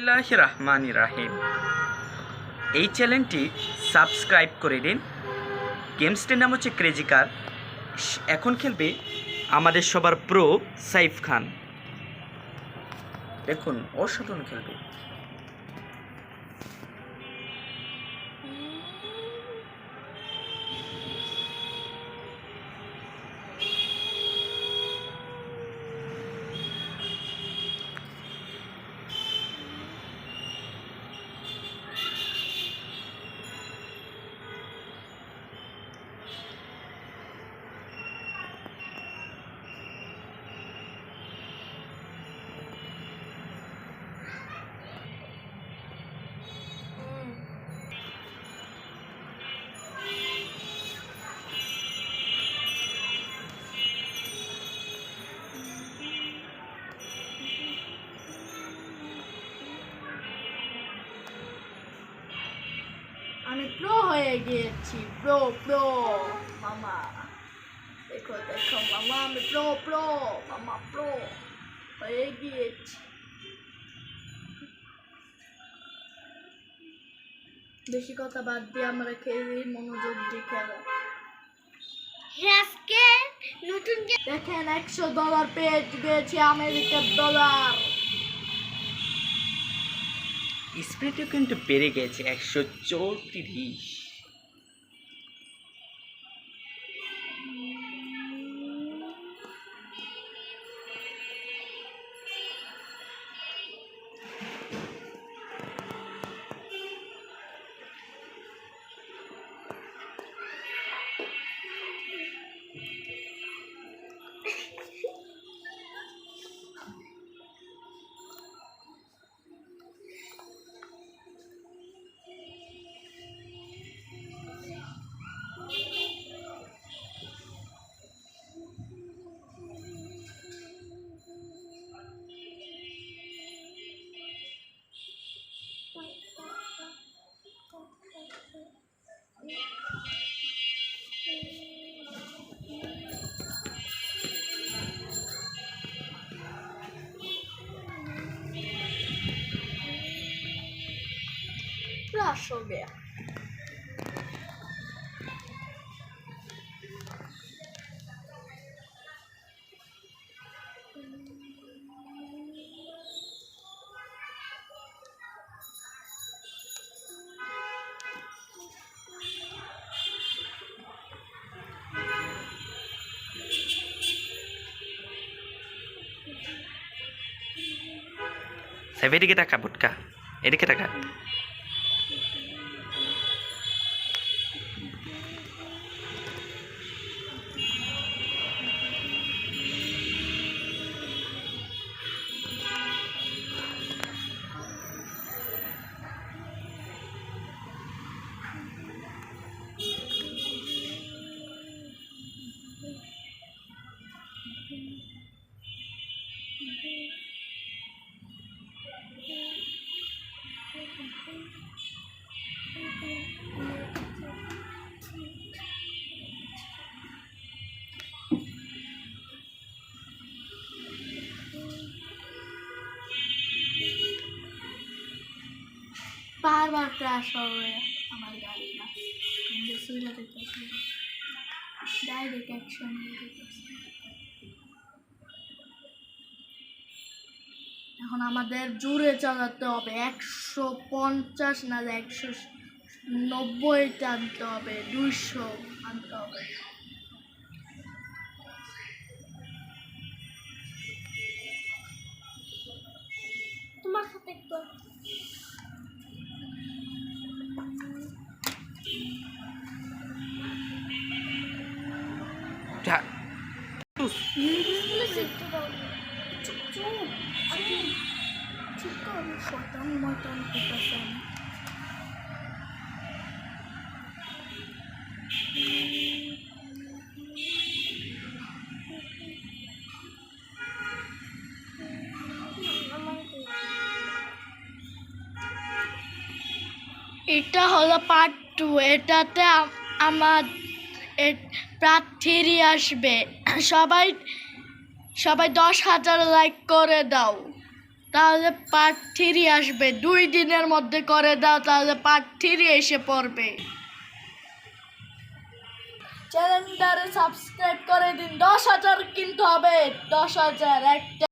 বিসমিল্লাহির রহমানির রহিম। এই চ্যানেলটি সাবস্ক্রাইব করে দিন। গেমসটির নাম হচ্ছে ক্রেজি কার। এখন খেলবে আমাদের সবার প্রো সাইফ খান। দেখুন অসাধারণ খেলবে। আমি প্রো হয়ে গিয়েছি, প্রো প্রো মামা। দেখো দেখো মামা, আমি প্রো প্রো মামা, প্রো হয়ে গিয়েছি। বেশি কথা বাদ দিয়ে আমরা খেলি, মনোযোগ দিয়ে খেলা। দেখেন $100 পেয়ে গেছি, আমেরিকার ডলার। স্পিডও কিন্তু বেড়ে গেছে 134। Crash हो गया। সাইফ এদিকে টাকা বুটকা, এদিকে টাকা। बार बार क्रैश हो रहे हैं हमारी गाड़ी ना। डायरेक्ट एक्शन এখন আমাদের জোরে চালাতে হবে। 150 না 190 টানতে হবে, 200 আনতে হবে। তোমার সাথে একটু শয়তান ময়তান করতেছে। এটা হলো পার্ট 2। এটাতে আমার প্রার্থী আসবে। সবাই 10,000 লাইক করে দাও। তাহলে পার্ট 3 আসবে। 2 দিনের মধ্যে করে দাও, তাহলে পার্ট 3 এসে পড়বে। চ্যানেলটারে সাবস্ক্রাইব করে দিন। 10,000 কিন্তু হবে, 10,000 একটা